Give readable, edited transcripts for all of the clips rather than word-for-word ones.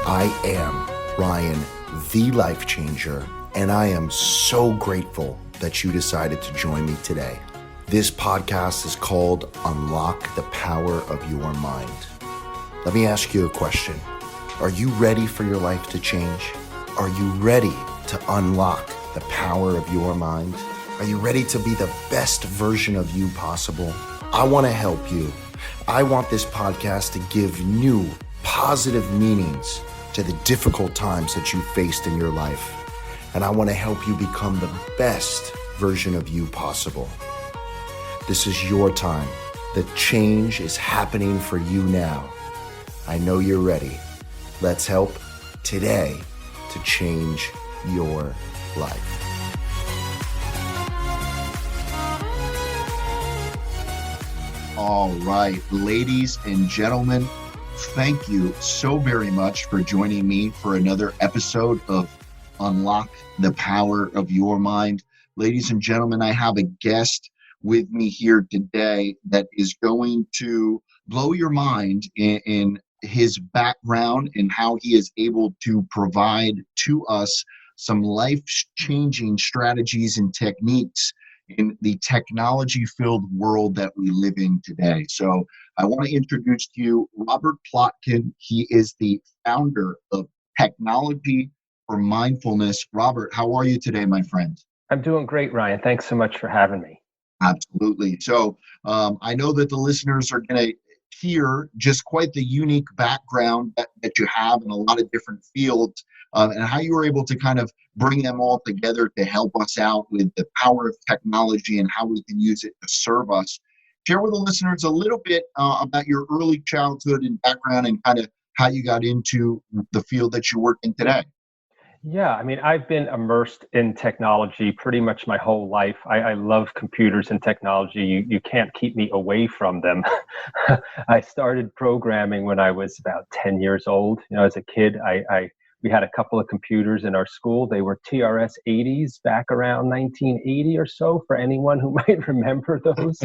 I am Ryan, the life changer, and I am so grateful that you decided to join me today. This podcast is called Unlock the Power of Your Mind. Let me ask you a question. Are you ready for your life to change? Are you ready to unlock the power of your mind? Are you ready to be the best version of you possible? I want to help you. I want this podcast to give new, positive meanings to the difficult times that you faced in your life. And I want to help you become the best version of you possible. This is your time. The change is happening for you now. I know you're ready. Let's help today to change your life. All right, ladies and gentlemen, thank you so very much for joining me for another episode of Unlock the Power of Your Mind. Ladies and gentlemen, I have a guest with me here today that is going to blow your mind in his background and how he is able to provide to us some life-changing strategies and techniques in the technology-filled world that we live in today. So I want to introduce to you Robert Plotkin. He is the founder of Technology for Mindfulness. Robert, how are you today, my friend? I'm doing great, Ryan. Thanks so much for having me. Absolutely. So I know that the listeners are going to hear just quite the unique background that you have in a lot of different fields, and how you were able to kind of bring them all together to help us out with the power of technology and how we can use it to serve us. Share with the listeners a little bit about your early childhood and background and kind of how you got into the field that you work in today. Yeah, I mean, I've been immersed in technology pretty much my whole life. I love computers and technology. You can't keep me away from them. I started programming when I was about 10 years old. You know, as a kid, we had a couple of computers in our school. They were TRS-80s back around 1980 or so, for anyone who might remember those.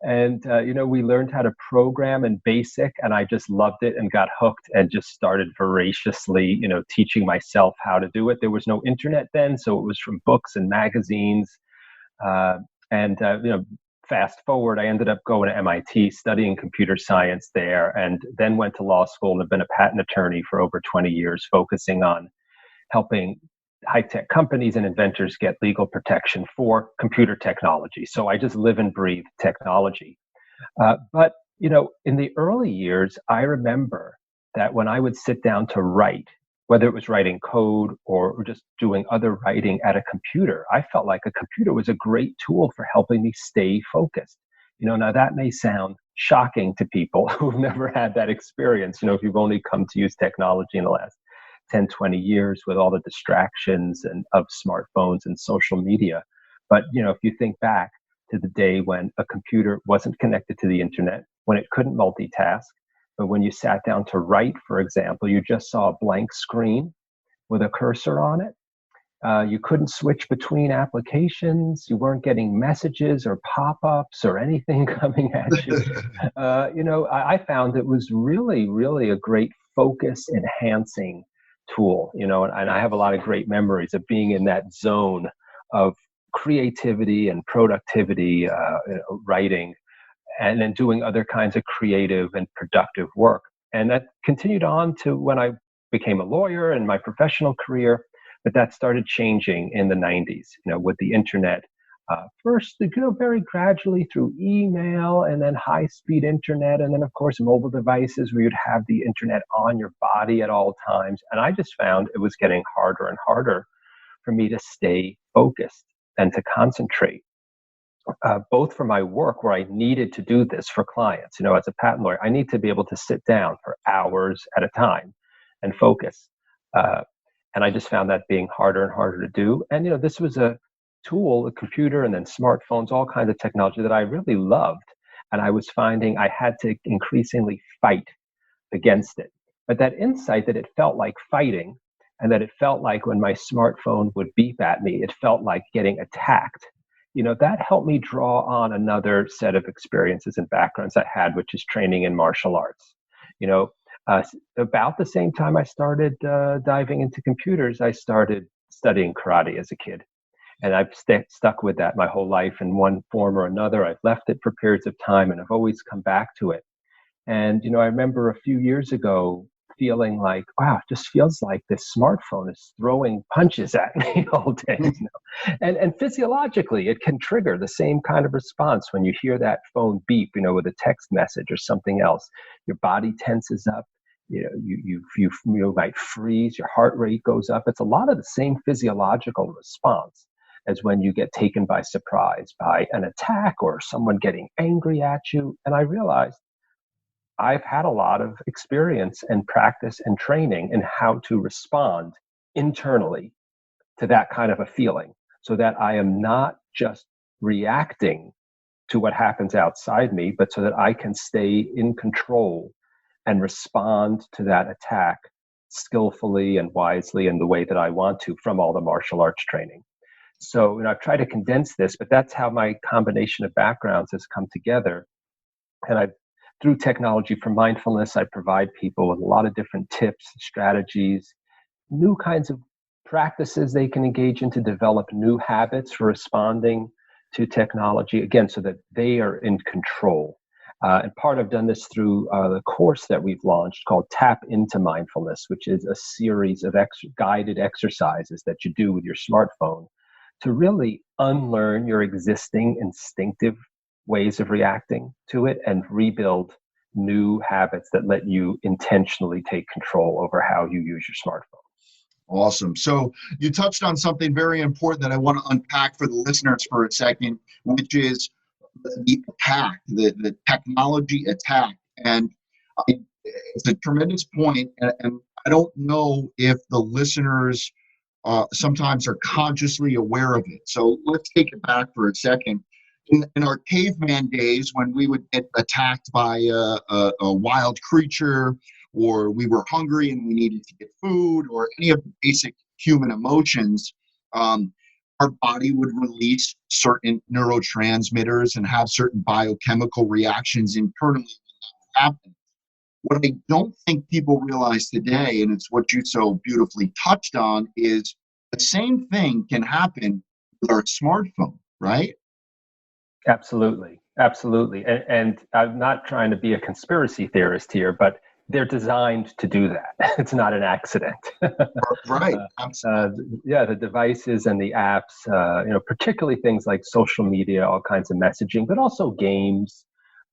We learned how to program in BASIC, and I just loved it and got hooked and just started voraciously, teaching myself how to do it. There was no internet then, so it was from books and magazines. Fast forward, I ended up going to MIT, studying computer science there, and then went to law school and have been a patent attorney for over 20 years, focusing on helping high-tech companies and inventors get legal protection for computer technology. So I just live and breathe technology. But in the early years, I remember that when I would sit down to write, whether it was writing code or just doing other writing at a computer, I felt like a computer was a great tool for helping me stay focused. Now that may sound shocking to people who've never had that experience, if you've only come to use technology in the last 10, 20 years with all the distractions of smartphones and social media. But, if you think back to the day when a computer wasn't connected to the internet, when it couldn't multitask, but when you sat down to write, for example, you just saw a blank screen with a cursor on it. You couldn't switch between applications. You weren't getting messages or pop-ups or anything coming at you. I found it was really, really a great focus-enhancing tool, and I have a lot of great memories of being in that zone of creativity and productivity, writing, and then doing other kinds of creative and productive work. And that continued on to when I became a lawyer in my professional career, but that started changing in the 90s, with the internet. First, very gradually through email, and then high-speed internet, and then, of course, mobile devices where you'd have the internet on your body at all times. And I just found it was getting harder and harder for me to stay focused and to concentrate, both for my work where I needed to do this for clients. As a patent lawyer, I need to be able to sit down for hours at a time and focus. And I just found that being harder and harder to do. And, this was a tool, a computer, and then smartphones, all kinds of technology that I really loved. And I was finding I had to increasingly fight against it. But that insight that it felt like fighting, and that it felt like when my smartphone would beep at me, it felt like getting attacked. That helped me draw on another set of experiences and backgrounds I had, which is training in martial arts. About the same time I started diving into computers, I started studying karate as a kid. And I've stuck with that my whole life in one form or another. I've left it for periods of time and I've always come back to it. And, I remember a few years ago feeling like, wow, it just feels like this smartphone is throwing punches at me all day. And physiologically, it can trigger the same kind of response when you hear that phone beep, with a text message or something else. Your body tenses up. You might freeze. Your heart rate goes up. It's a lot of the same physiological response as when you get taken by surprise by an attack or someone getting angry at you. And I realized I've had a lot of experience and practice and training in how to respond internally to that kind of a feeling so that I am not just reacting to what happens outside me, but so that I can stay in control and respond to that attack skillfully and wisely in the way that I want to from all the martial arts training. So, I've tried to condense this, but that's how my combination of backgrounds has come together. And through technology for mindfulness, I provide people with a lot of different tips, strategies, new kinds of practices they can engage in to develop new habits for responding to technology, again, so that they are in control. And I've done this through the course that we've launched called Tap into Mindfulness, which is a series of guided exercises that you do with your smartphone to really unlearn your existing instinctive ways of reacting to it and rebuild new habits that let you intentionally take control over how you use your smartphone. Awesome. So you touched on something very important that I want to unpack for the listeners for a second, which is the attack, the technology attack. And it's a tremendous point, and I don't know if the listeners sometimes are consciously aware of it. So let's take it back for a second. In our caveman days, when we would get attacked by a wild creature, or we were hungry and we needed to get food, or any of the basic human emotions, our body would release certain neurotransmitters and have certain biochemical reactions internally when that happened. What I don't think people realize today, and it's what you so beautifully touched on, is the same thing can happen with our smartphone, right? Absolutely. Absolutely. And I'm not trying to be a conspiracy theorist here, but they're designed to do that. It's not an accident. Right. Yeah, the devices and the apps, particularly things like social media, all kinds of messaging, but also games,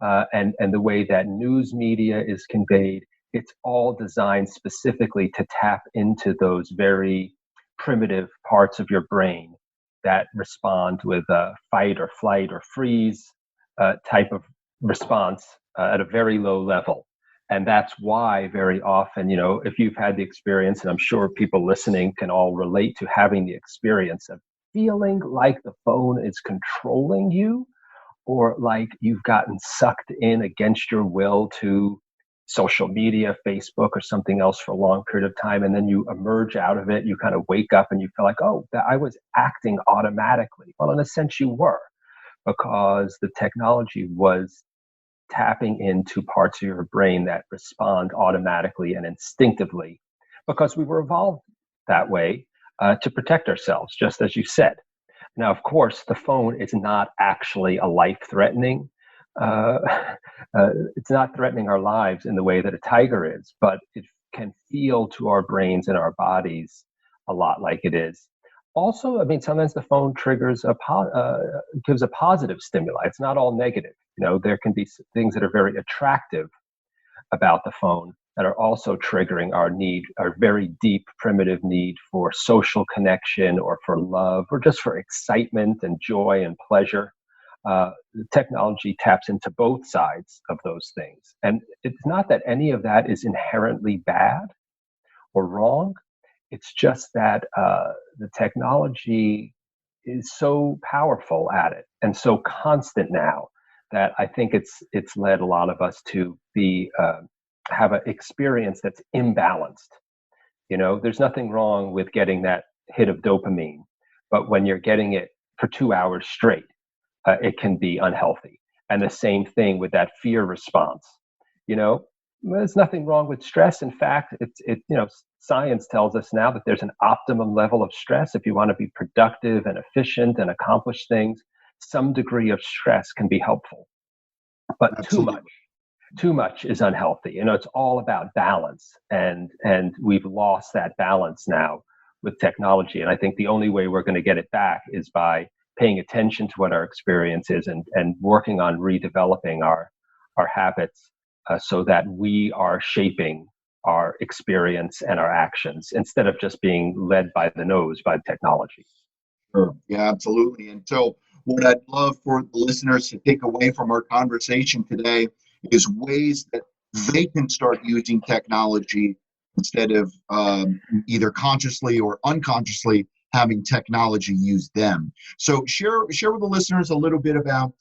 and the way that news media is conveyed. It's all designed specifically to tap into those very primitive parts of your brain that respond with a fight or flight or freeze type of response at a very low level. And that's why very often, if you've had the experience, and I'm sure people listening can all relate to having the experience of feeling like the phone is controlling you, or like you've gotten sucked in against your will to social media, Facebook, or something else for a long period of time, and then you emerge out of it, you kind of wake up and you feel like, oh, that I was acting automatically. Well, in a sense you were, because the technology was tapping into parts of your brain that respond automatically and instinctively, because we were evolved that way to protect ourselves, just as you said. Now, of course, the phone is not actually a life-threatening. Uh, it's not threatening our lives in the way that a tiger is, but it can feel to our brains and our bodies a lot like it is. Also, I mean, sometimes the phone triggers gives a positive stimuli. It's not all negative. There can be things that are very attractive about the phone that are also triggering our very deep primitive need for social connection or for love or just for excitement and joy and pleasure. The technology taps into both sides of those things. And it's not that any of that is inherently bad or wrong. It's just that the technology is so powerful at it and so constant now that I think it's led a lot of us to have an experience that's imbalanced. There's nothing wrong with getting that hit of dopamine, but when you're getting it for 2 hours straight, it can be unhealthy. And the same thing with that fear response. there's nothing wrong with stress. In fact, science tells us now that there's an optimum level of stress. If you want to be productive and efficient and accomplish things, some degree of stress can be helpful. But Absolutely. too much is unhealthy. It's all about balance, and we've lost that balance now with technology. And I think the only way we're going to get it back is by paying attention to what our experience is, and working on redeveloping our habits, so that we are shaping our experience and our actions instead of just being led by the nose by technology. Sure. Yeah, absolutely. And so, what I'd love for the listeners to take away from our conversation today is ways that they can start using technology instead of either consciously or unconsciously having technology use them. So, share with the listeners a little bit about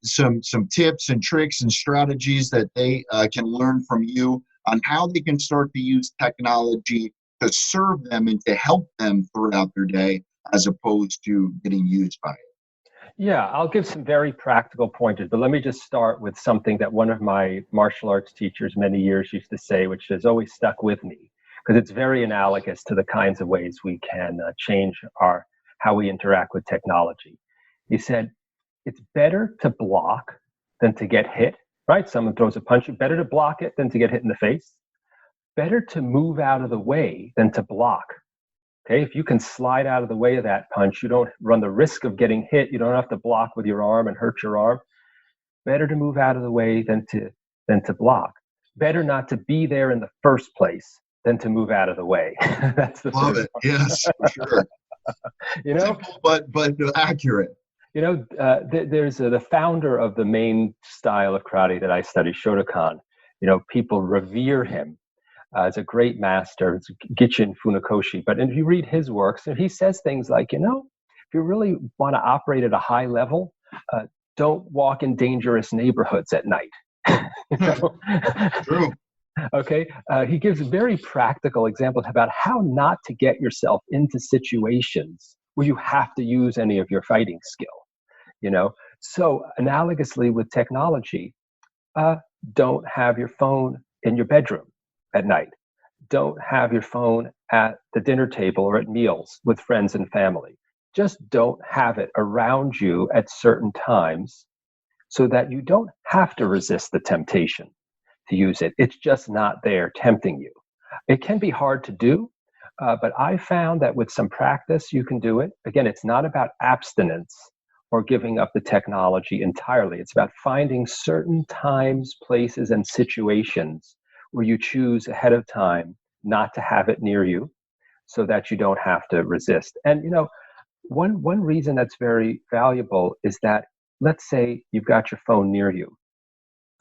some tips and tricks and strategies that they can learn from you on how they can start to use technology to serve them and to help them throughout their day, as opposed to getting used by it. Yeah, I'll give some very practical pointers, but let me just start with something that one of my martial arts teachers many years used to say, which has always stuck with me, because it's very analogous to the kinds of ways we can change how we interact with technology. He said, it's better to block than to get hit, right? Someone throws a punch, better to block it than to get hit in the face. Better to move out of the way than to block. Okay, if you can slide out of the way of that punch, you don't run the risk of getting hit. You don't have to block with your arm and hurt your arm. Better to move out of the way than to block. Better not to be there in the first place than to move out of the way. That's the Love it. Yes, for sure. Simple, but accurate. There's the founder of the main style of karate that I study, Shotokan. People revere him as a great master. It's Gichin Funakoshi. But if you read his works, he says things like, if you really want to operate at a high level, don't walk in dangerous neighborhoods at night. True. Okay. He gives very practical examples about how not to get yourself into situations where you have to use any of your fighting skill. So analogously with technology, don't have your phone in your bedroom at night. Don't have your phone at the dinner table or at meals with friends and family. Just don't have it around you at certain times, so that you don't have to resist the temptation to use it. It's just not there tempting you. It can be hard to do, but I found that with some practice, you can do it. Again, it's not about abstinence or giving up the technology entirely. It's about finding certain times, places, and situations where you choose ahead of time not to have it near you, so that you don't have to resist. And one reason that's very valuable is that, let's say you've got your phone near you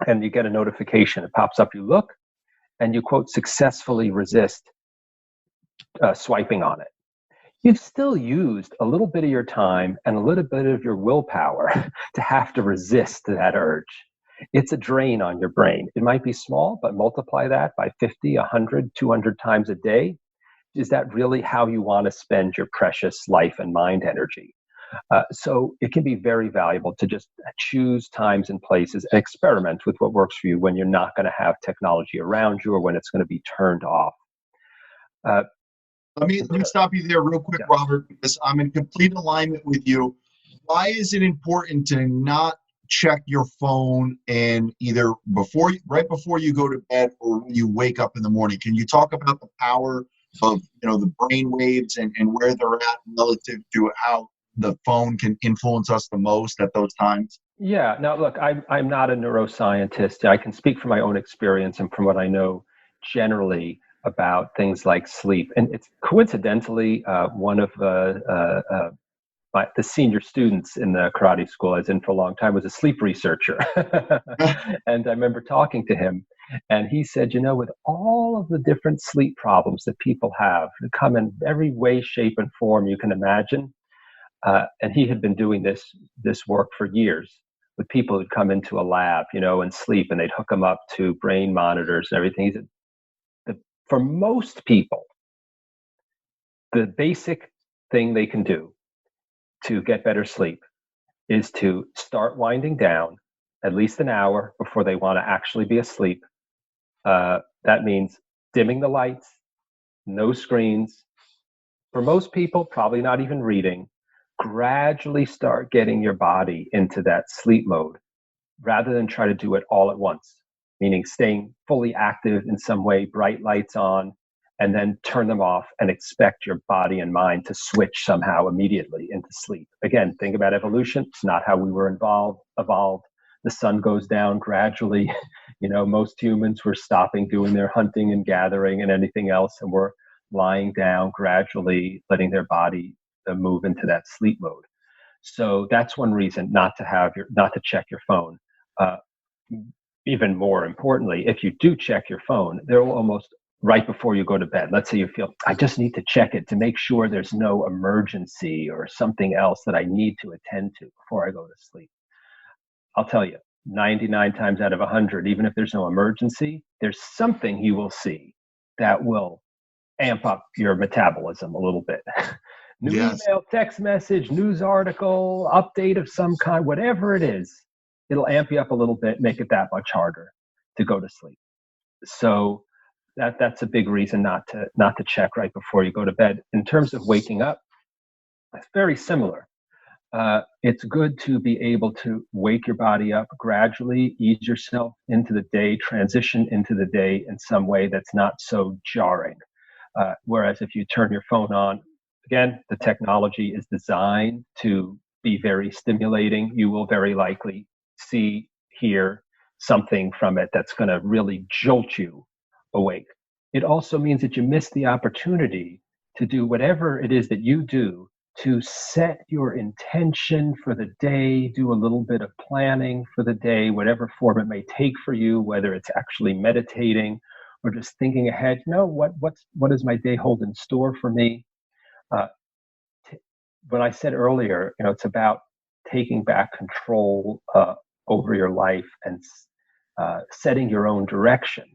and you get a notification. It pops up, you look, and you, quote, successfully resist swiping on it. You've still used a little bit of your time and a little bit of your willpower to have to resist that urge. It's a drain on your brain. It might be small, but multiply that by 50, 100, 200 times a day. Is that really how you want to spend your precious life and mind energy? So it can be very valuable to just choose times and places and experiment with what works for you when you're not going to have technology around you or when it's going to be turned off. Let me stop you there real quick, yeah. Robert, because I'm in complete alignment with you. Why is it important to not check your phone and either right before you go to bed or when you wake up in the morning? Can you talk about the power of the brain waves and where they're at relative to how the phone can influence us the most at those times? Yeah. Now, look, I'm not a neuroscientist. I can speak from my own experience and from what I know generally about things like sleep. And it's coincidentally one of the senior students in the karate school I was in for a long time was a sleep researcher. And I remember talking to him, and he said, with all of the different sleep problems that people have, that come in every way, shape, and form you can imagine, and he had been doing this work for years with people who'd come into a lab, and sleep, and they'd hook them up to brain monitors and everything. He said, for most people, the basic thing they can do to get better sleep is to start winding down at least an hour before they want to actually be asleep, That means dimming the lights, no screens. For most people, probably not even reading. Gradually start getting your body into that sleep mode rather than try to do it all at once, meaning staying fully active in some way, bright lights on, and then turn them off and expect your body and mind to switch somehow immediately into sleep. Again, think about evolution. It's not how we were evolved. The sun goes down gradually. Most humans were stopping doing their hunting and gathering and anything else, and we're lying down gradually, letting their body move into that sleep mode. So that's one reason not to check your phone. Uh, Even more importantly, if you do check your phone, there will almost right before you go to bed. Let's say you feel, I just need to check it to make sure there's no emergency or something else that I need to attend to before I go to sleep. I'll tell you, 99 times out of 100, even if there's no emergency, there's something you will see that will amp up your metabolism a little bit. New email, text message, news article, update of some kind, whatever it is, it'll amp you up a little bit, make it that much harder to go to sleep. So that's a big reason not to check right before you go to bed. In terms of waking up, it's very similar. It's good to be able to wake your body up gradually, ease yourself into the day, transition into the day in some way that's not so jarring. Whereas if you turn your phone on, again, the technology is designed to be very stimulating. You will very likely hear something from it that's going to really jolt you awake. It also means that you miss the opportunity to do whatever it is that you do to set your intention for the day, do a little bit of planning for the day, whatever form it may take for you, whether it's actually meditating or just thinking ahead. What does my day hold in store for me? What I said earlier, it's about taking back control over your life and setting your own direction.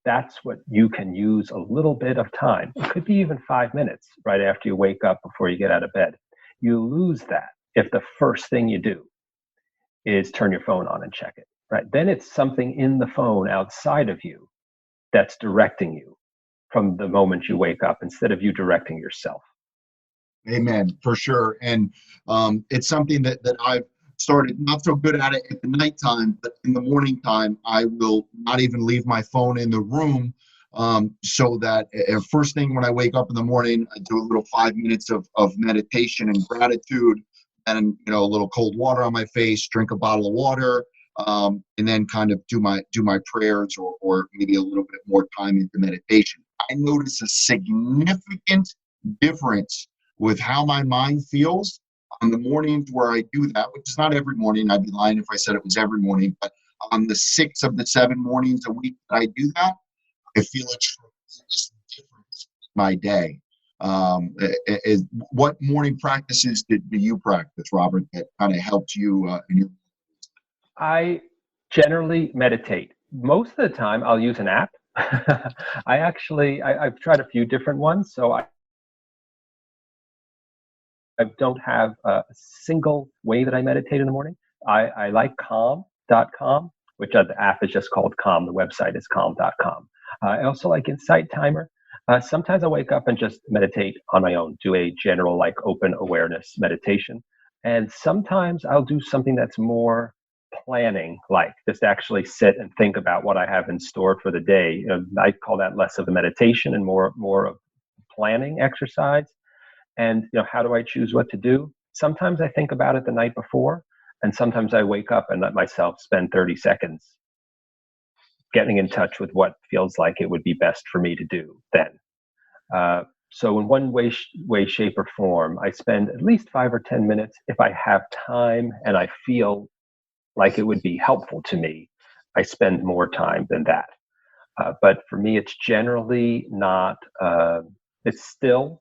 That's what you can use a little bit of time. It could be even 5 minutes right after you wake up before you get out of bed. You lose that if the first thing you do is turn your phone on and check it, right? Then it's something in the phone outside of you that's directing you from the moment you wake up instead of you directing yourself. Amen, for sure. And it's something that I've started not so good at it at the nighttime, but in the morning time, I will not even leave my phone in the room, so that first thing when I wake up in the morning, I do a little 5 minutes of meditation and gratitude, and a little cold water on my face, drink a bottle of water, and then kind of do my prayers, or maybe a little bit more time into meditation. I notice a significant difference with how my mind feels on the mornings where I do that, which is not every morning. I'd be lying if I said it was every morning, but on the 6 of the 7 mornings a week that I do that, I feel a tremendous difference in my day. What morning practices do you practice, Robert, that kind of helped you in your? I generally meditate. Most of the time, I'll use an app. I've tried a few different ones, so I don't have a single way that I meditate in the morning. I like calm.com, which the app is just called Calm. The website is calm.com. I also like Insight Timer. Sometimes I wake up and just meditate on my own, do a general open awareness meditation. And sometimes I'll do something that's more planning, just actually sit and think about what I have in store for the day. I call that less of a meditation and more of planning exercise. And how do I choose what to do? Sometimes I think about it the night before, and sometimes I wake up and let myself spend 30 seconds getting in touch with what feels like it would be best for me to do then. So in one way, shape, or form, I spend at least 5 or 10 minutes. If I have time and I feel like it would be helpful to me, I spend more time than that. But for me, it's generally not, it's still,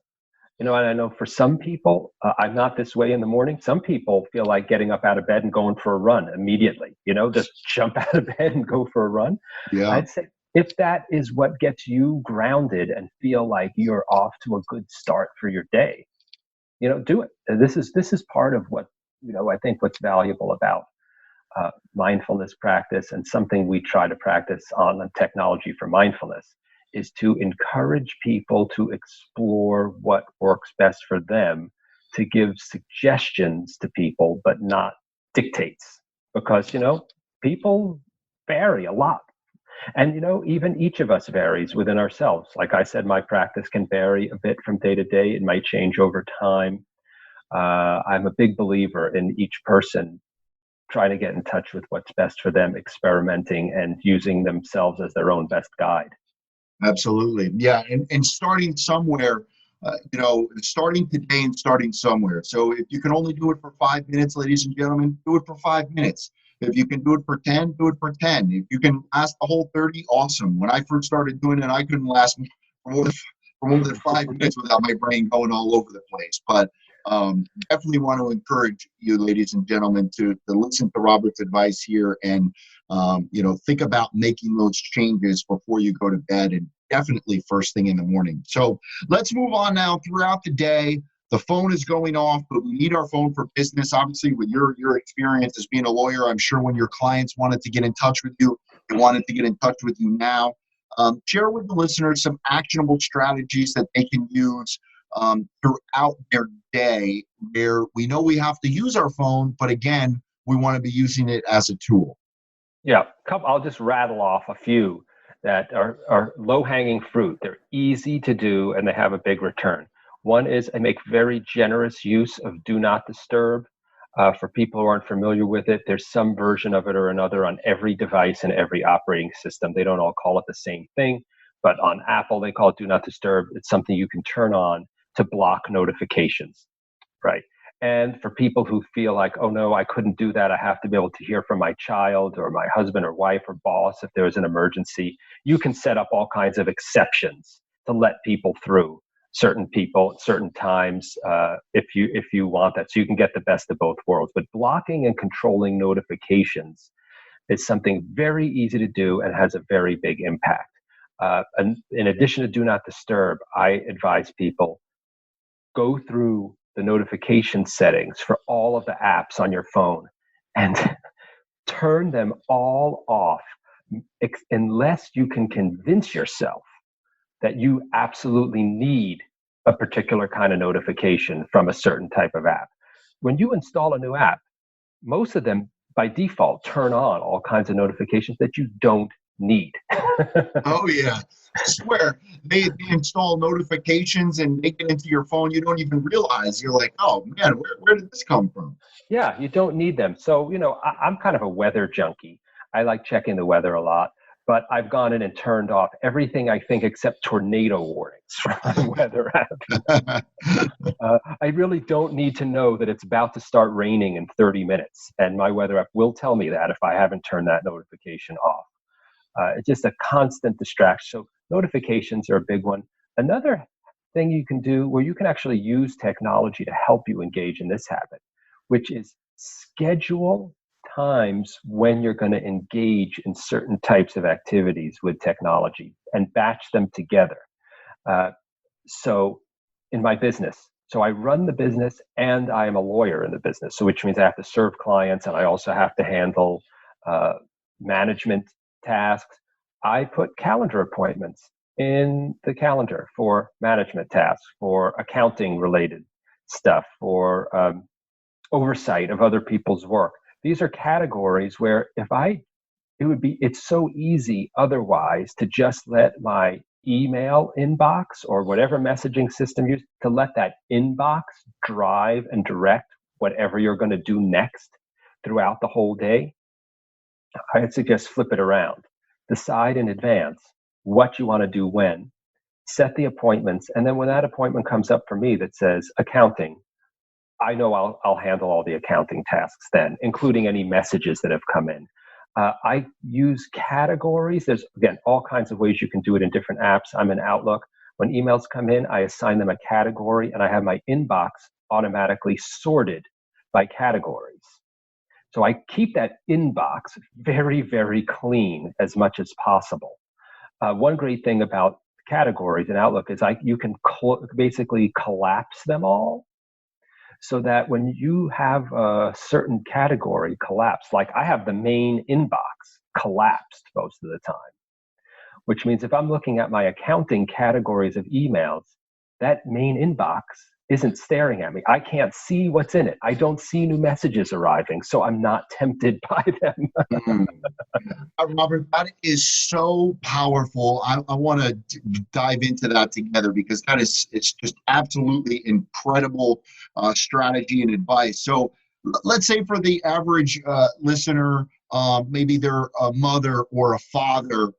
and I know for some people, I'm not this way in the morning. Some people feel like getting up out of bed and going for a run immediately, just jump out of bed and go for a run. Yeah. I'd say if that is what gets you grounded and feel like you're off to a good start for your day, do it. And this is part of what, I think what's valuable about mindfulness practice, and something we try to practice on technology for mindfulness, is to encourage people to explore what works best for them, to give suggestions to people, but not dictates. Because, people vary a lot. And, even each of us varies within ourselves. Like I said, my practice can vary a bit from day to day. It might change over time. I'm a big believer in each person trying to get in touch with what's best for them, experimenting and using themselves as their own best guide. Absolutely. Yeah. And starting somewhere, starting today and starting somewhere. So if you can only do it for 5 minutes, ladies and gentlemen, do it for 5 minutes. If you can do it for 10, do it for 10. If you can last the whole 30, awesome. When I first started doing it, I couldn't last for more than 5 minutes without my brain going all over the place. But definitely want to encourage you, ladies and gentlemen, to listen to Robert's advice here and, think about making those changes before you go to bed, and definitely first thing in the morning. So let's move on now. Throughout the day, the phone is going off, but we need our phone for business. Obviously, with your experience as being a lawyer, I'm sure when your clients wanted to get in touch with you, they wanted to get in touch with you now. Share with the listeners some actionable strategies that they can use throughout their day, where we know we have to use our phone, but again, we want to be using it as a tool. Yeah, I'll just rattle off a few that are low-hanging fruit. They're easy to do, and they have a big return. One is I make very generous use of Do Not Disturb. For people who aren't familiar with it, there's some version of it or another on every device and every operating system. They don't all call it the same thing, but on Apple, they call it Do Not Disturb. It's something you can turn on to block notifications, right? And for people who feel like, oh no, I couldn't do that, I have to be able to hear from my child or my husband or wife or boss if there's an emergency, you can set up all kinds of exceptions to let people through, certain people at certain times, if you want that. So you can get the best of both worlds. But blocking and controlling notifications is something very easy to do and has a very big impact. And in addition to Do Not Disturb, I advise people go through the notification settings for all of the apps on your phone and turn them all off, unless you can convince yourself that you absolutely need a particular kind of notification from a certain type of app. When you install a new app, most of them by default turn on all kinds of notifications that you don't need. Oh yeah, I swear they install notifications and make it into your phone. You don't even realize. You're like, oh man, where did this come from? Yeah, you don't need them. So, I'm kind of a weather junkie. I like checking the weather a lot, but I've gone in and turned off everything I think except tornado warnings from my weather app. I really don't need to know that it's about to start raining in 30 minutes. And my weather app will tell me that if I haven't turned that notification off. It's just a constant distraction. So notifications are a big one. Another thing you can do where you can actually use technology to help you engage in this habit, which is schedule times when you're going to engage in certain types of activities with technology and batch them together. So in my business, so I run the business and I am a lawyer in the business, so which means I have to serve clients and I also have to handle management tasks. I put calendar appointments in the calendar for management tasks, for accounting related stuff, for oversight of other people's work. These are categories where it's so easy otherwise to just let my email inbox or whatever messaging system you use, to let that inbox drive and direct whatever you're going to do next throughout the whole day. I'd suggest flip it around. Decide in advance what you want to do when. Set the appointments. And then when that appointment comes up for me that says accounting, I know I'll handle all the accounting tasks then, including any messages that have come in. I use categories. There's, again, all kinds of ways you can do it in different apps. I'm in Outlook. When emails come in, I assign them a category, and I have my inbox automatically sorted by categories. So I keep that inbox very, very clean as much as possible. One great thing about categories in Outlook is you can basically collapse them all. so that when you have a certain category collapse, like I have the main inbox collapsed most of the time, which means if I'm looking at my accounting categories of emails, that main inbox isn't staring at me. I can't see what's in it. I don't see new messages arriving, so I'm not tempted by them. Mm. Robert, that is so powerful. I want to dive into that together because it's just absolutely incredible strategy and advice. So let's say for the average listener, maybe they're a mother or a father,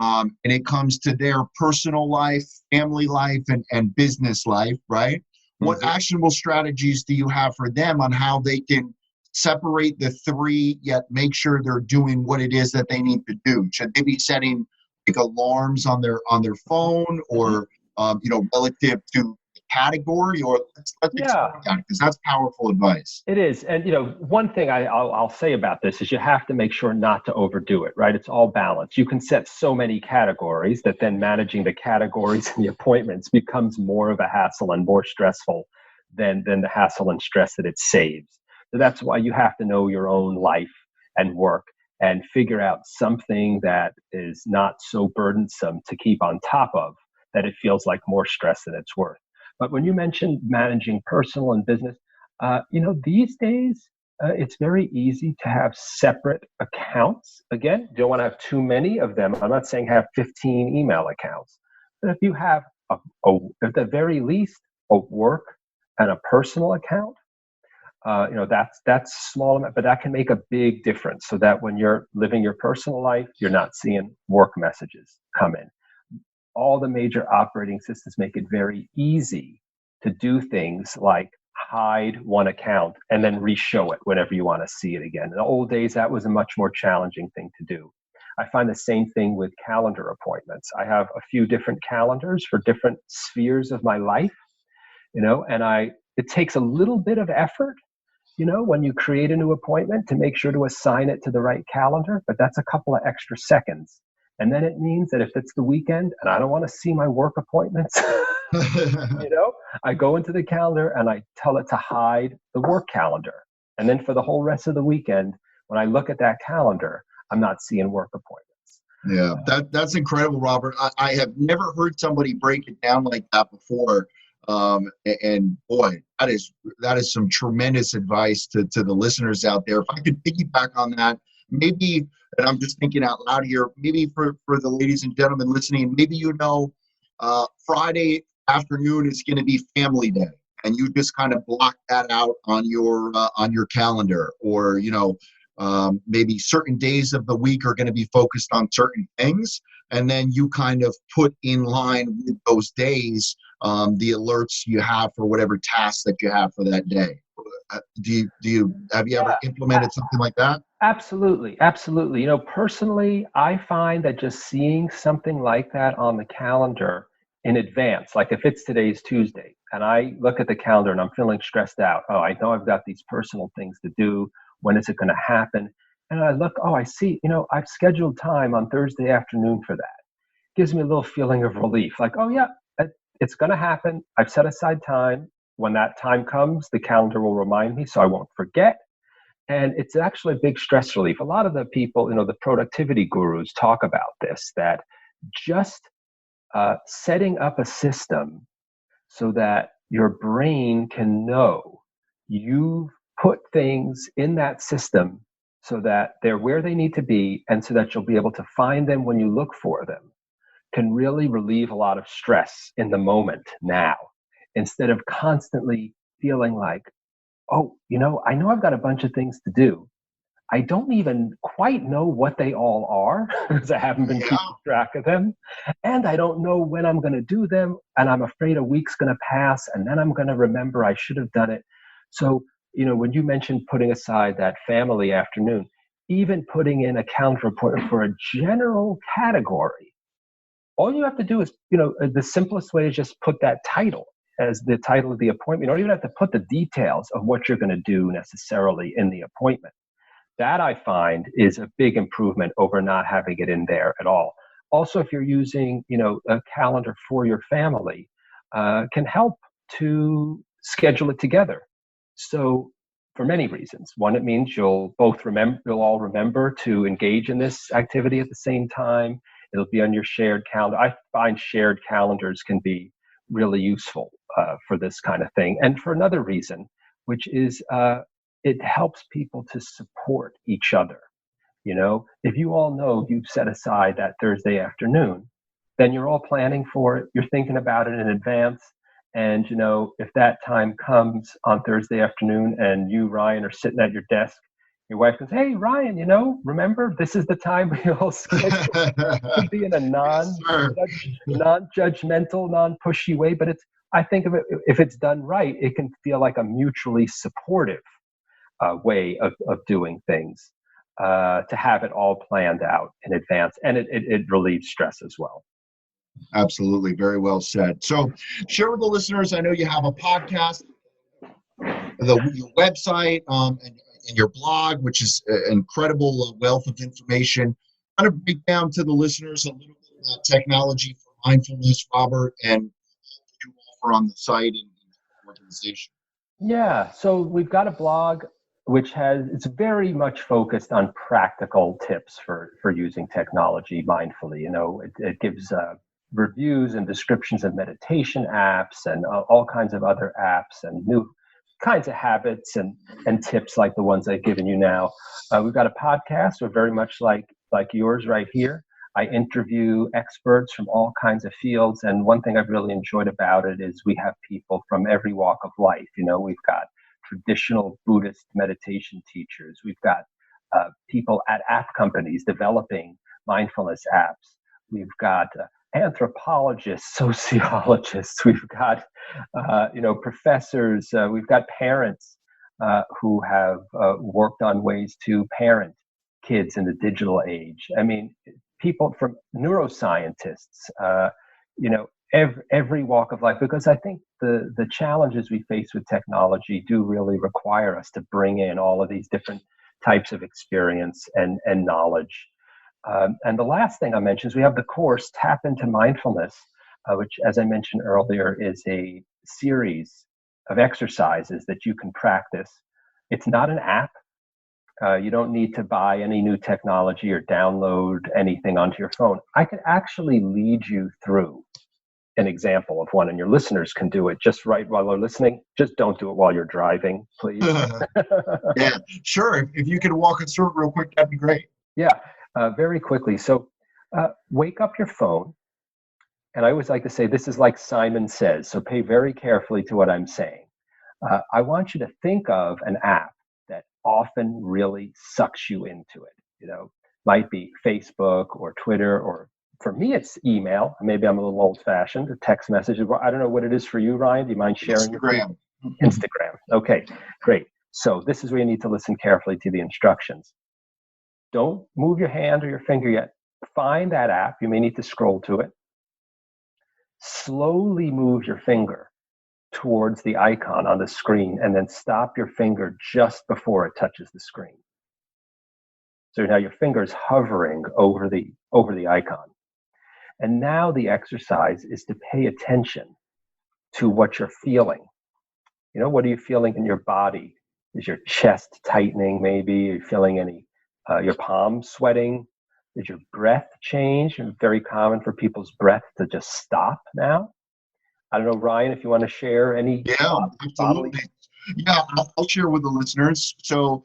and it comes to their personal life, family life, and business life, right? What actionable strategies do you have for them on how they can separate the three, yet make sure they're doing what it is that they need to do? Should they be setting like alarms on their phone, or relative to the category? Or let's Yeah, explore that because that's powerful advice. it is. And, one thing I'll say about this is you have to make sure not to overdo it, right? It's all balance. You can set so many categories that then managing the categories and the appointments becomes more of a hassle and more stressful than the hassle and stress that it saves. So that's why you have to know your own life and work and figure out something that is not so burdensome to keep on top of, that it feels like more stress than it's worth. But when you mentioned managing personal and business, these days, it's very easy to have separate accounts. Again, you don't want to have too many of them. I'm not saying have 15 email accounts, but if you have, at the very least, a work and a personal account, that's small amount, but that can make a big difference. So that when you're living your personal life, you're not seeing work messages come in. All the major operating systems make it very easy to do things like hide one account and then re-show it whenever you want to see it again. In the old days, that was a much more challenging thing to do. I find the same thing with calendar appointments. I have a few different calendars for different spheres of my life, and it takes a little bit of effort, when you create a new appointment, to make sure to assign it to the right calendar, but that's a couple of extra seconds. And then it means that if it's the weekend and I don't want to see my work appointments, I go into the calendar and I tell it to hide the work calendar. And then for the whole rest of the weekend, when I look at that calendar, I'm not seeing work appointments. Yeah, that's incredible, Robert. I have never heard somebody break it down like that before. And boy, that is some tremendous advice to the listeners out there. If I could piggyback on that, maybe, and I'm just thinking out loud here, maybe for the ladies and gentlemen listening, maybe Friday afternoon is going to be family day, and you just kind of block that out on your calendar, or maybe certain days of the week are going to be focused on certain things, and then you kind of put in line with those days the alerts you have for whatever tasks that you have for that day. Have you ever implemented something like that? Absolutely. Personally, I find that just seeing something like that on the calendar in advance, like if it's today's Tuesday and I look at the calendar and I'm feeling stressed out, oh, I know I've got these personal things to do. When is it going to happen? And I look, oh, I see, I've scheduled time on Thursday afternoon for that. Gives me a little feeling of relief, like, oh yeah, it's going to happen. I've set aside time. When that time comes, the calendar will remind me so I won't forget. And it's actually a big stress relief. A lot of the people, the productivity gurus talk about this, that just setting up a system so that your brain can know you've put things in that system so that they're where they need to be, and so that you'll be able to find them when you look for them, can really relieve a lot of stress in the moment now, instead of constantly feeling like, oh, I know I've got a bunch of things to do. I don't even quite know what they all are because I haven't been keeping track of them. And I don't know when I'm going to do them. And I'm afraid a week's going to pass and then I'm going to remember I should have done it. So, when you mentioned putting aside that family afternoon, even putting in a calendar appointment for a general category, all you have to do is, the simplest way is just put that title as the title of the appointment. You don't even have to put the details of what you're going to do necessarily in the appointment. That I find is a big improvement over not having it in there at all. Also, if you're using, a calendar for your family, can help to schedule it together. So for many reasons. One, it means you'll all remember to engage in this activity at the same time. It'll be on your shared calendar. I find shared calendars can be really useful for this kind of thing. And for another reason, which is it helps people to support each other. If you all know you've set aside that Thursday afternoon, then you're all planning for it. You're thinking about it in advance. And, if that time comes on Thursday afternoon and you, Ryan, are sitting at your desk, your wife goes, "Hey, Ryan, remember, this is the time we all schedule." It could be in a non-judgmental, non-pushy way, but I think of it, if it's done right, it can feel like a mutually supportive way of doing things, to have it all planned out in advance. And it relieves stress as well. Absolutely. Very well said. So share with the listeners, I know you have a podcast, your website, and your blog, which is an incredible wealth of information. Kind of break down to the listeners a little bit about technology for mindfulness, Robert, and what you offer on the site and organization. Yeah, so we've got a blog it's very much focused on practical tips for using technology mindfully. It gives reviews and descriptions of meditation apps and all kinds of other apps and new kinds of habits and tips like the ones I've given you now. We've got a podcast, so very much like yours right here. I interview experts from all kinds of fields, and one thing I've really enjoyed about it is we have people from every walk of life. We've got traditional Buddhist meditation teachers. We've got people at app companies developing mindfulness apps. We've got anthropologists, sociologists. We've got professors. We've got parents who have worked on ways to parent kids in the digital age. I mean, people from neuroscientists. Every walk of life, because I think the challenges we face with technology do really require us to bring in all of these different types of experience and knowledge. And the last thing I mentioned is we have the course Tap into Mindfulness, which, as I mentioned earlier, is a series of exercises that you can practice. It's not an app. You don't need to buy any new technology or download anything onto your phone. I can actually lead you through an example of one, and your listeners can do it just right while they're listening. Just don't do it while you're driving, please. Yeah, sure. If you could walk us through it real quick, that'd be great. Yeah, very quickly. So wake up your phone. And I always like to say, this is like Simon Says, so pay very carefully to what I'm saying. I want you to think of an app that often really sucks you into it. Might be Facebook or Twitter, or for me, it's email. Maybe I'm a little old-fashioned, or text messages. Well, I don't know what it is for you, Ryan. Do you mind sharing? Instagram. Instagram. Okay, great. So this is where you need to listen carefully to the instructions. Don't move your hand or your finger yet. Find that app. You may need to scroll to it. Slowly move your finger towards the icon on the screen, and then stop your finger just before it touches the screen. So now your finger is hovering over the icon. And now the exercise is to pay attention to what you're feeling. What are you feeling in your body? Is your chest tightening maybe? Are you feeling your palms sweating? Is your breath change? It's very common for people's breath to just stop now. I don't know, Ryan, if you want to share any. Yeah, absolutely. Yeah, I'll share with the listeners. So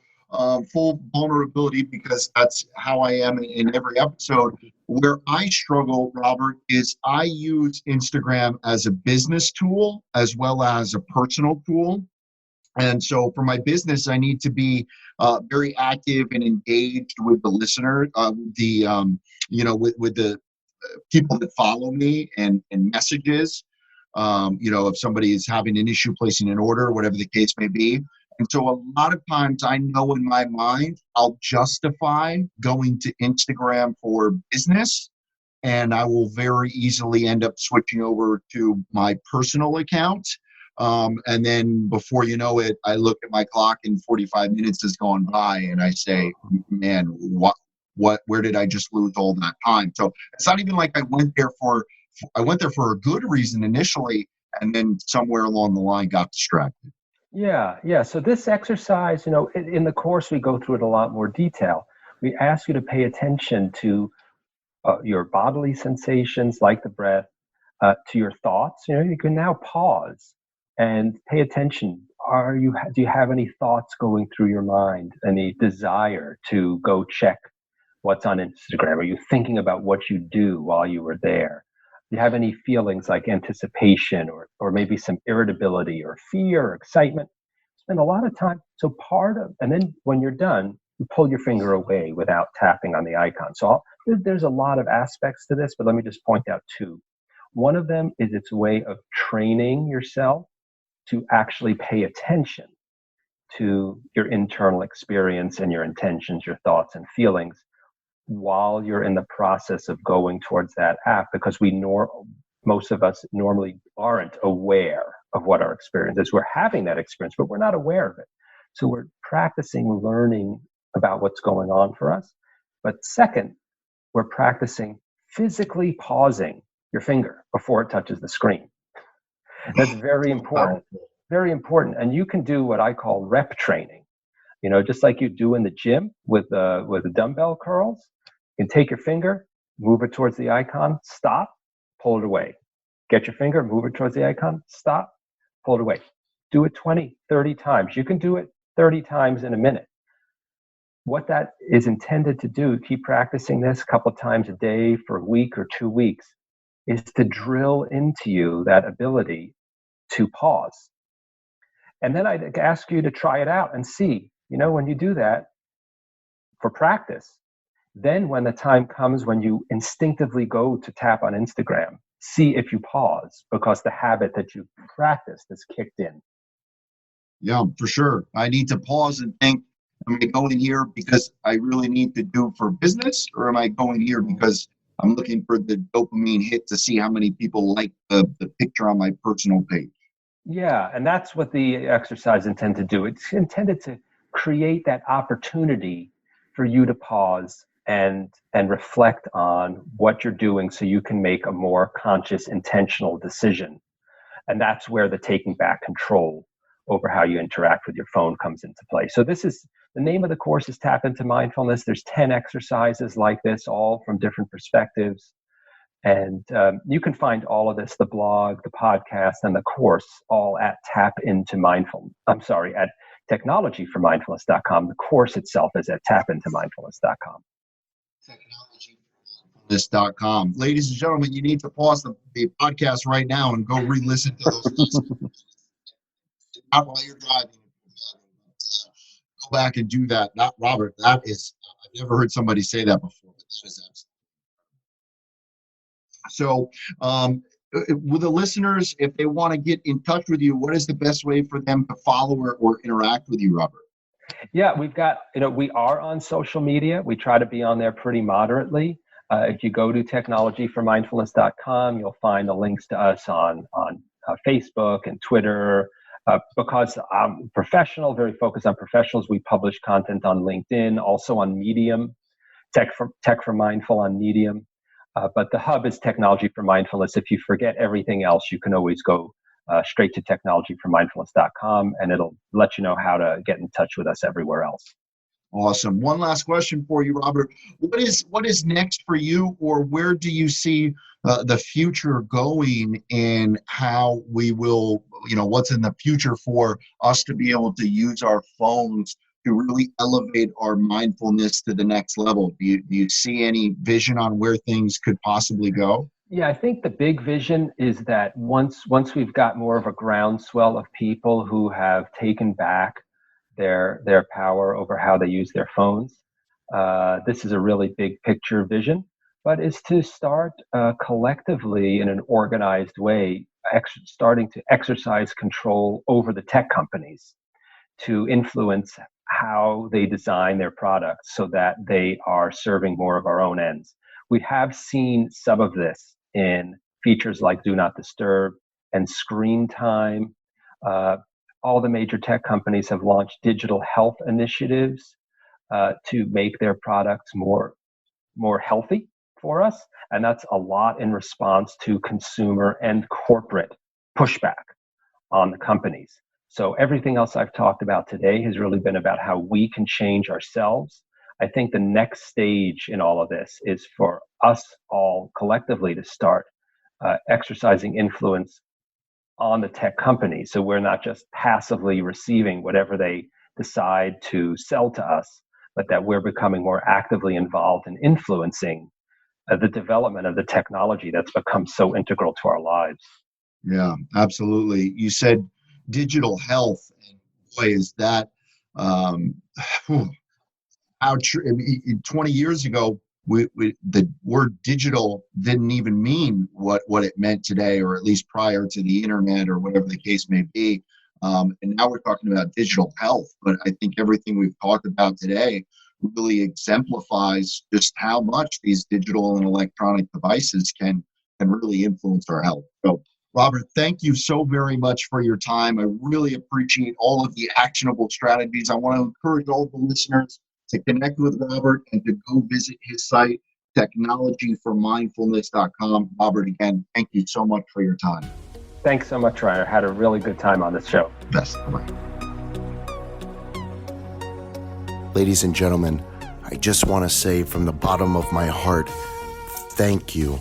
full vulnerability, because that's how I am in every episode. Where I struggle, Robert, is I use Instagram as a business tool as well as a personal tool. And so for my business, I need to be very active and engaged with the listener, with the people that follow me and messages. If somebody is having an issue placing an order, whatever the case may be. And so a lot of times I know in my mind, I'll justify going to Instagram for business, and I will very easily end up switching over to my personal account. And then before you know it, I look at my clock and 45 minutes has gone by, and I say, man, where did I just lose all that time? So it's not even like I went there for a good reason initially, and then somewhere along the line got distracted. Yeah. So this exercise, in the course, we go through it a lot more detail. We ask you to pay attention to your bodily sensations, like the breath, to your thoughts. You can now pause and pay attention. Do you have any thoughts going through your mind? Any desire to go check what's on Instagram? Are you thinking about what you do while you were there? Do you have any feelings like anticipation or maybe some irritability or fear or excitement? Spend a lot of time. So and then when you're done, you pull your finger away without tapping on the icon. There's a lot of aspects to this, but let me just point out two. One of them is its way of training yourself to actually pay attention to your internal experience and your intentions, your thoughts and feelings while you're in the process of going towards that app, because most of us normally aren't aware of what our experience is. We're having that experience, but we're not aware of it. So we're practicing learning about what's going on for us. But second, we're practicing physically pausing your finger before it touches the screen. That's very important. Very important. And you can do what I call rep training. Just like you do in the gym with the dumbbell curls. You can take your finger, move it towards the icon, stop, pull it away. Get your finger, move it towards the icon, stop, pull it away. Do it 20, 30 times. You can do it 30 times in a minute. What that is intended to do, keep practicing this a couple of times a day for a week or 2 weeks, is to drill into you that ability to pause. And then I'd ask you to try it out and see, when you do that for practice, then when the time comes when you instinctively go to tap on Instagram, see if you pause, because the habit that you practiced is kicked in. Yeah, for sure. I need to pause and think, am I going here because I really need to do for business, or am I going here because I'm looking for the dopamine hit to see how many people like the picture on my personal page? Yeah, and that's what the exercise intended to do. It's intended to create that opportunity for you to pause and reflect on what you're doing so you can make a more conscious, intentional decision. And that's where the taking back control over how you interact with your phone comes into play. So the name of the course is Tap into Mindfulness. There's 10 exercises like this, all from different perspectives. And you can find all of this, the blog, the podcast, and the course, all at at technologyformindfulness.com. The course itself is at tapintomindfulness.com. Technologyformindfulness.com. Ladies and gentlemen, you need to pause the podcast right now and go re-listen to those. Not while you're driving. Go back and do that. Not Robert. That is, I've never heard somebody say that before, but that is absolutely. So, with the listeners, if they want to get in touch with you, what is the best way for them to follow or interact with you, Robert? Yeah, we are on social media. We try to be on there pretty moderately. If you go to technologyformindfulness.com, you'll find the links to us on Facebook and Twitter. Because I'm professional, very focused on professionals, we publish content on LinkedIn, also on Medium, Tech for Mindful on Medium. But the hub is Technology for Mindfulness. If you forget everything else, you can always go straight to technologyformindfulness.com, and it'll let you know how to get in touch with us everywhere else. Awesome. One last question for you, Robert. What is next for you, or where do you see the future going, and how we will, what's in the future for us to be able to use our phones to really elevate our mindfulness to the next level? Do you see any vision on where things could possibly go? Yeah, I think the big vision is that once we've got more of a groundswell of people who have taken back their power over how they use their phones, this is a really big picture vision, but is to start collectively in an organized way, starting to exercise control over the tech companies to influence how they design their products so that they are serving more of our own ends. We have seen some of this in features like Do Not Disturb and Screen Time. All the major tech companies have launched digital health initiatives to make their products more healthy for us. And that's a lot in response to consumer and corporate pushback on the companies. So everything else I've talked about today has really been about how we can change ourselves. I think the next stage in all of this is for us all collectively to start exercising influence on the tech companies. So we're not just passively receiving whatever they decide to sell to us, but that we're becoming more actively involved in influencing the development of the technology that's become so integral to our lives. Yeah, absolutely. You said digital health, and boy, is that um, how true. 20 years ago, the word digital didn't even mean what it meant today, or at least prior to the internet, or whatever the case may be. And now we're talking about digital health. But I think everything we've talked about today really exemplifies just how much these digital and electronic devices can really influence our health. So, Robert, thank you so very much for your time. I really appreciate all of the actionable strategies. I want to encourage all the listeners to connect with Robert and to go visit his site, technologyformindfulness.com. Robert, again, thank you so much for your time. Thanks so much, Ryan. I had a really good time on this show. Best of luck. Ladies and gentlemen, I just want to say from the bottom of my heart, thank you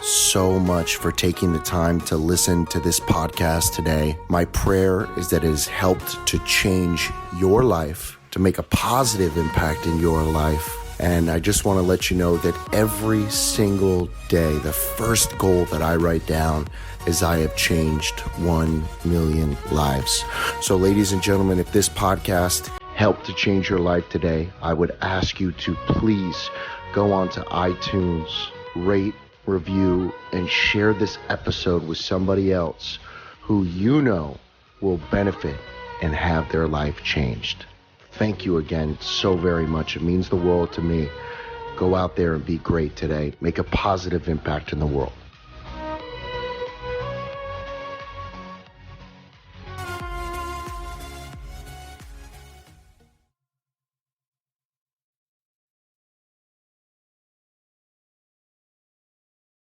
so much for taking the time to listen to this podcast today. My prayer is that it has helped to change your life, to make a positive impact in your life. And I just want to let you know that every single day, the first goal that I write down is I have changed 1 million lives. So ladies and gentlemen, if this podcast helped to change your life today, I would ask you to please go on to iTunes, rate, review, and share this episode with somebody else who you know will benefit and have their life changed. Thank you again so very much. It means the world to me. Go out there and be great today. Make a positive impact in the world.